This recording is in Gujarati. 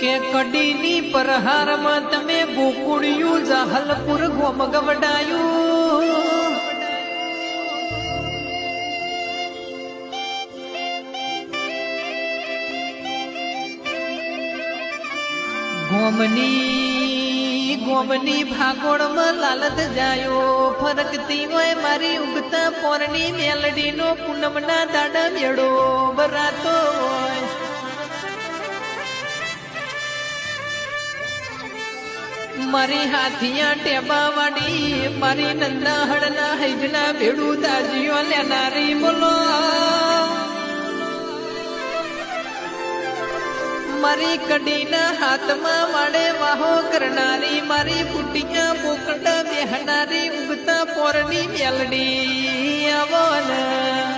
કે કડીની પ્રહારમાં તમે ગોકુળિયું જાહલપુર ગોમ ગવડાયું ગોમની ભાગોળમાં લાલત જાયો ફરકતી હોય મારી ઉગતા પોરની મેલડીનો પૂનમના દાડા મેળો બરાતો હોય મારી હાથિયા ટેબા વાડી મારી નંદા હળના હૈજના ભેડું તાજીઓ લેનારી બોલો મારી કડીના હાથમાં વાડે વાહો કરનારી મારી ફૂટિયા પોકડા બેહનારી ઉગતા પોરની મેલડી આવન